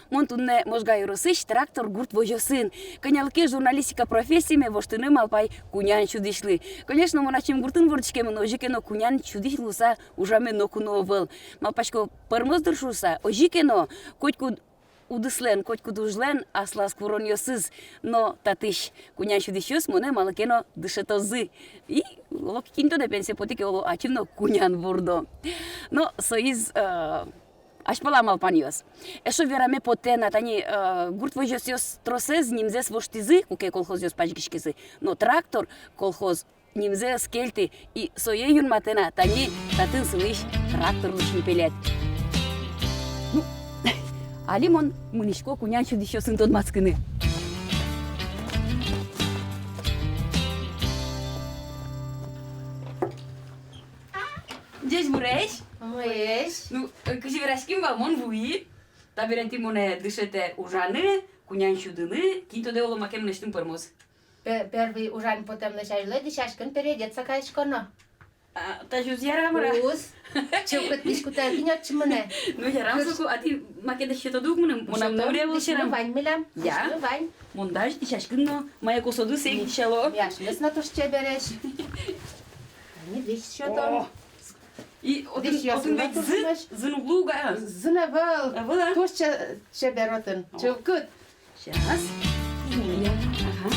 Монтунне можгай росыш трактор гурт вожосын. Конялке журналистика профессиями воштыны малпай кунян чудишлы. Конечно, моначим гуртын ворчкемен ожикено кунян чудишлуса ужаме нокуно выл. Малпачко пармоздыр шуса ожикено котку удыслен, котку дужлен, асла скворон йосыз, но татыш кунян чудишёс моне малакено дышетозы. И лок кинто де пенсия потике оло ачимно кунян вордо. Но соиз Ашпала малпаниос. Ешо вераме потена, тани гурт вожосиос тросез, нимзес воштизы, куке колхозиос пачгишкизы, но трактор колхоз нимзес кельти и соеюн матена, тани татын сылыш трактор лучни пелет. Ну, алимон мунишко кунян чудишосын тот мацкыны. Здесь буреш? Моєш? Ну, кажи врашким валмон вуи, та беренти моне дышете ужаны, кунян чудыны, кинто де оло макем нештым пырмоз. Первый ужан потом лежали, дешашкин переодеться кайшконо. Та жуз ярамара. Уз. Чукот дискутай кинет чмане. Ну ярам соку, а ти маке да шето дук моне, монам науре волшерам. Вань милам. Я? Вань. Мондаж дишашкин но, моя косоду сек дишало. Яш, лесно то ще береш. Не виж що там. И отын век зын углу гая. Зынавал. Вала. То ще беротын. Чукот. Сейчас. Ага.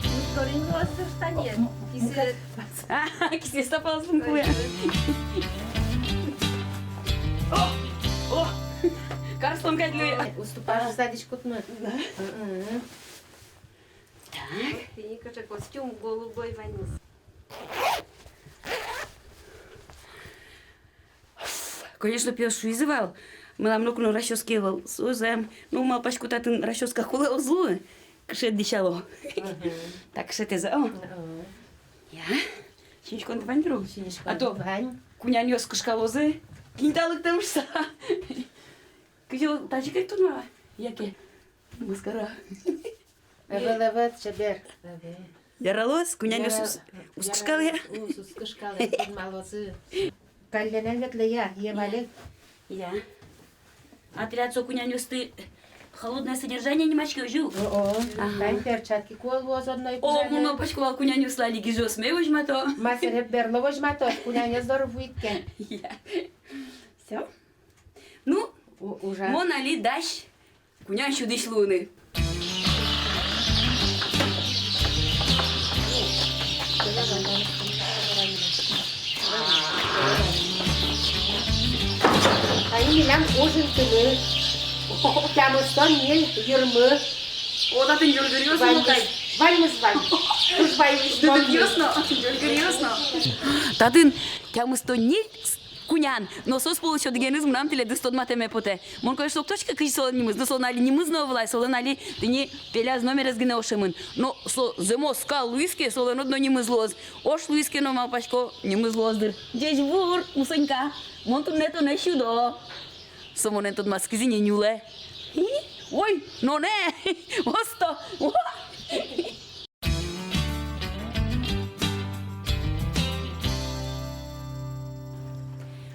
Ускорин ростер штанет. Кисе стопала сункуя. О! Карстон кайдлуя. Уступаш задичкот мы. Так. Ты кажется, костюм голубой ванис. Конечно, пес шуизывал. Мы нам нокну расческивал. Сузем. Ну, мал пачку татын расческа хула озлу. Кшет дичало. Так, кшет за. Я? Чинчкон твань друг. А то Вань. кунян ёс кышкалозы. Кинталык тамшса. Кыжыл тачи как туна. Яке? Маскара. Эвелевет ще бер. Яралос, кунян ёс ускышкалы. Ускышкалы. Малозы. Калленен ветлея. Евалек. Я. Отряд кунян ёс ты холодное содержание немачки жил. Вань перчатки колвоз одной О, кужане. муно пачкова кунян ёс лали гижос мевож мато. Масереп берловож матош. Куняне здоров витке. Я. Всё. Ну, Уже. мона ли даш кунян чудиш луны. Ай милам ужин тылы. Тямыстон ел юрмы. Ода ты жөлгөрүсүң Вань мукай. мызвань. Туз байвиш. Жөлгөрүсүң. Татын тямысто не кунян, но сос получил дегенизм нам теле дыстон матеме поте. Мон кое что точка кыш солонимыз, да солонали нимыз новлай, солонали дыни пеляз номер разгине ошемын. Но со земо скал луиске солон одно нимыз лоз. Ош луиске но малпачко нимыз лоздыр. Десь вур, мусонька. Мон тут нето не шудо. Сомонен тут маскизи не нюле. Ой, но не. Осто.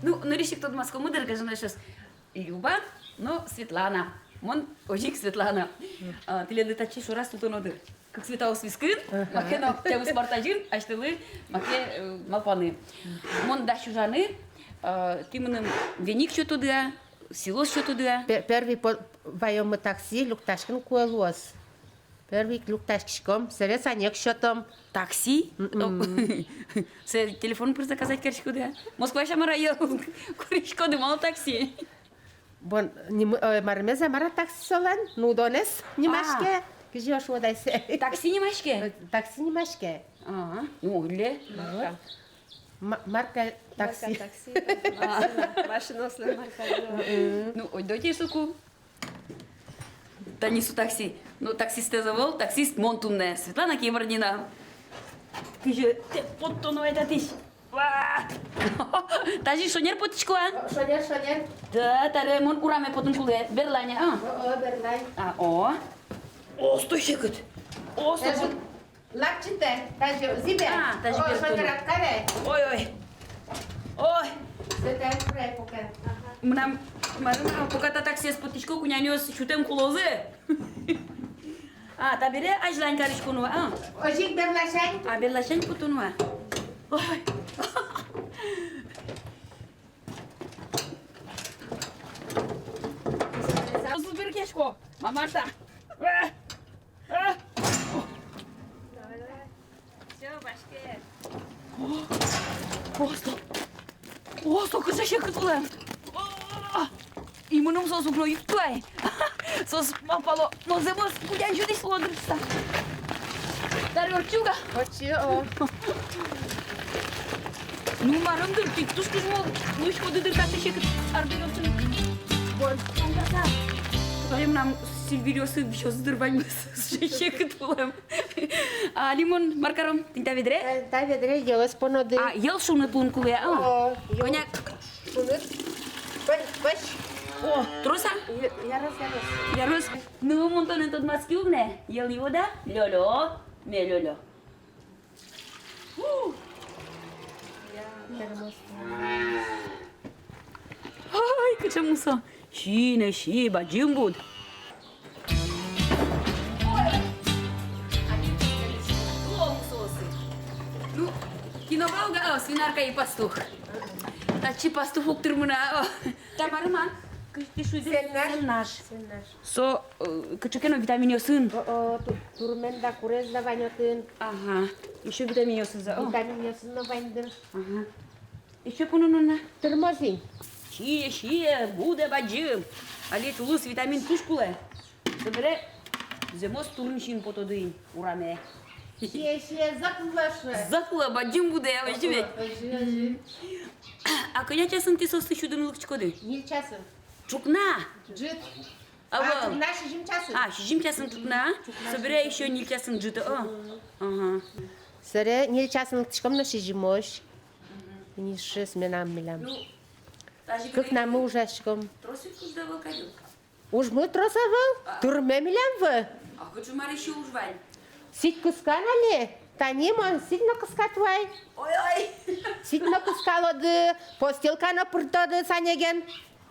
Ну, нарисик тут маску мудр, кажу, сейчас Люба, но Светлана. Мон ожик Светлана. Ты леди тачи раз тут нодыр. Как светау свискын, маке на тему спартажин, а что вы маке малпаны. Мон дачу жаны, ты мным веник что туда, село что туда. Первый вайомы такси люкташкин колвоз. Первый люкташкишком. Серец анек что там. Такси? Се телефон просто заказать корочку, да? Москва шама район, корочку, да мало такси. Бон, мармезе мара такси солан, ну донес, немашке. Кижешь водайся. Такси не машке? Такси немашке. Ну, ле. Марка такси. Машиносная марка. Ну, ой, дойте суку. Та несу такси. Ну, таксист завол, таксист Монтунне. Светлана Кимардина. Каже, те подтону это тиш. Тази шонер потичко, а? Шонер. Да, таре мон ураме потун куле. Берланя, а? Берлайн. О, стой шекот. О, стой. Лакчите, тази зибе. Тази бертону. Шонер откаре. Ой. Ой. Să-te prea pocă. Mânam, mă păcata taxes potișco cu neanios șutem cu loze. A, ta bere aș la în care și cu nu, a? O zic berlașani? A, bere la șani cu tu nu, a? Oi! Super cheșco, mama asta. Ce bașche? Osto, cât să-și cât ule. I mânăm să o suploi, tu ai. Să-ți mă palo, nu se mă sputea în judis lua drăsta. Dar eu ciuga. O ce o? Nu mă arăm dârtic, tu știi mă, nu știu de dârtate și cât ar de rău. Bun, am gata. Care m-am Silvirio să și o să dârbani și cât ulem. A, limon, marcarom, din te vedere? Da, vedere, eu îți spun o de... A, el sună tu în cuie, a? Coniac. Sună? Păi, O, trusa? iarăs. Iar rus, nu monton în tot maschiubne. El iuda, lolo, me lolo. Hai, cât ce musă. Cine și ba gimbud. Nu, kinobau ga svinar ca e pastuh. Dar ce pastuh târmâna. Dar mă răman. Câștișul de semnaș. So, că no vitamini eu sunt. Turmen da curez da vaniotin. Aha. E și vitamini eu sunt. Vitamin eu sunt no vandir. Aha. E ce până nu? Târmozin. Și bude bagim. Ali tu lus vitamin pușcule. Să vede. Zemos turn și în potodui. Ura mea. Și zaklășă. Zaklă, bagim bude, au știi vei. A cănia ce sunt isos și de nulc cicode. Nil ceasă. Ciucna. Jit. Ava. Turna și jim ceasă. A, și jim ce sunt ciucna. Să vede și eu nil ce sunt jită. Aha. Săre, nil ceasă nu știm și jimoș. Ni și smenam milam. Nu. Как нам мы уже шком. Тросик уж давал кадю. Уж мы тросовал? Турме милям вы? А хоть же мари еще уж вань. Сить кусканали? Танима, сить на кускатвай. Ой-ой. Сить на кускало de постелка на пурто de санеген.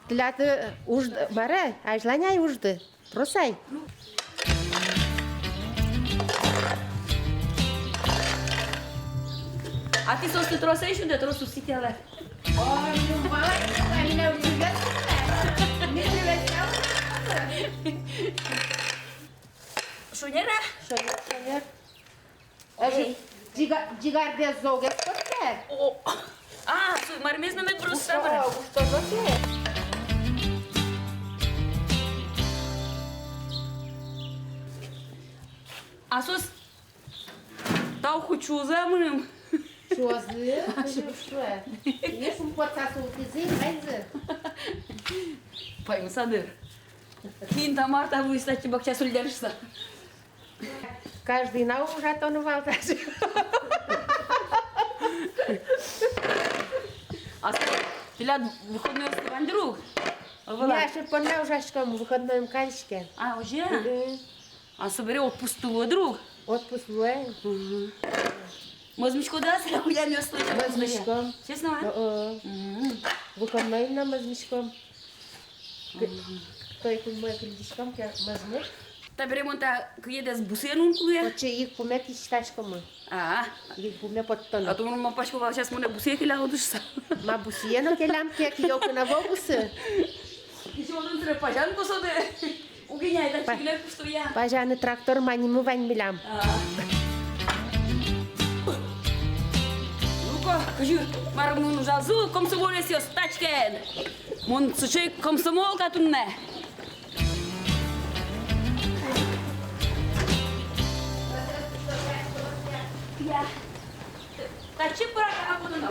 Для ты уж маре, аж ланяй уж de. Тросай. A ti sos te trosei și de trosul sitele. Ой, ну молодец, они на университет. Не привезла. Șunera? Шонер. Джигар de zoge скотке. O. A, să mă rămezi nume tros sabără. Что zoge? A sos. Dau cu ciuză mânăm. Что зы? Что? Ești un poța să utilizezi, hai zi. Păi, nu s-a dăr. Hinta Marta voi sta ce băcea solidarista. Каждый на уже то ну валтаж. Asta, filat выходной în друг. Я ще пона уже шком выходной мканчике. A, уже? A să bere отпусту друг. Отпуск луэ. Мазмичко да, сега хуя ми ослышал. Мазмичком. Честно, а? Выходной на мазмичком. Той cu mă critișcăm că măzmec. Та берем он та къде с бусенун клуя. Че их помет и считаш кому. А, Их помет под тон. а то му пашко сейчас му не бусех или одушса. Ма бусиено ke lam ke eu că na vobuсы. И че он întре пажан посоде. Угиняй да чиглер что я. Пажаны трактор мани мы вань милям. Ну-ка, кажу, мар му нужал зу, комсомол си остачкен. Мон сучей комсомол катунне. Я. Та чи пора або на.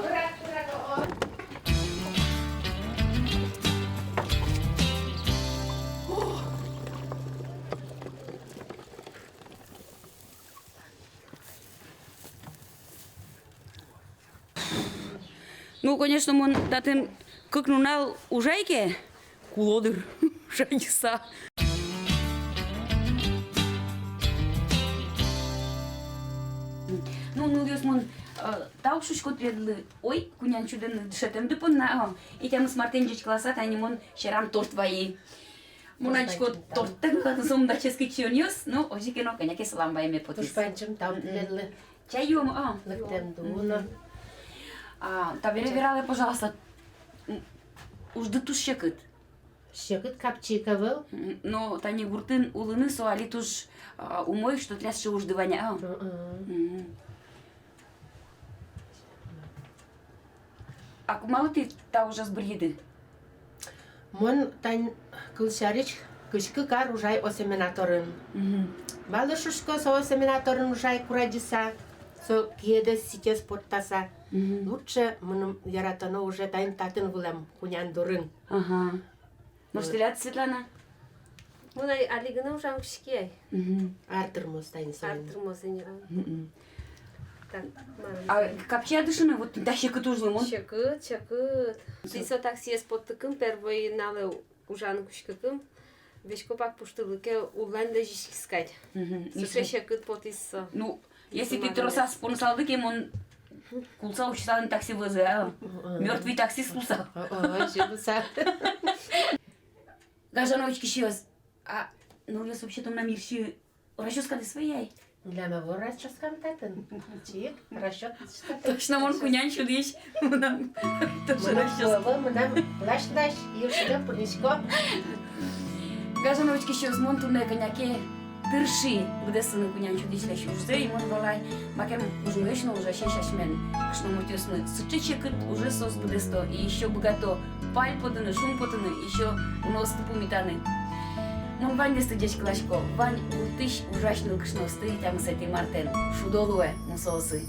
Ну, конечно, мон датен кыкнунал ужайке, кулодыр, жайса. Ну, юс мон Тау шушкот ведли, ой, кунян чуден дышетем дыпын на, и тем с Мартинчич классат, они мон шерам торт ваи. Моначко торттың латын сомда чески чиониос, но ожикено коняке салам вайме потис. Пушпанчым там ледлы. Чай юм, Лыктем дуна. Табере верале, пожалуйста, уж дытуш щекыт. Щекыт капчика был. Но тани гуртын улыны соали туж умой, что трясши уж дываня. А мало ты та уже сбриды? Мон тань кылшарич кышкы кар ужай осеменаторын. Малы шушко со осеменаторын ужай курадиса. Со киеде сите спорттаса. Лучше мыным яратаны уже тайн татын вылам кунян дурын. Ага. Ну что лет, Светлана? Мына алигына ужам кишке. Артырмыз тайн сайын. Арттырмосыне. Так, А капча дышины, вот да щекыт ужлы, мон? Чекыт. Тисо такси споттыкым первый нале ужан кушкыкым. Вешко пак пуштылыке улан да жишкискать. Сыше чекыт потиссо. Ну, если ты троса спонсалды, кем он кулса учитал такси вызывал. Мертвый такси слуса. Жибуса. Гажановички щас. А, ну, я вообще там на мирщи расческали своей. Для моего расческам татын. Чик, расчет. Точно, мон кунян чудищ. Тоже расчес. Мынам лаш-лаш, юшка, пунишко. Гажановички щас мон турне коняке тырши, где сыны кунян чудищ лещ уже, и мон валай. Макем уже вечно уже шашмен. Что мы тесны. Сычечекыт уже сос где сто. И еще богато. Паль поданы, шум поданы, еще у нас тупумитаны. Мон Вань десты дечка лашко. Вань уртыш ужасный кшно стоит, а мы с этой Мартен. Шудолуэ, мусосы.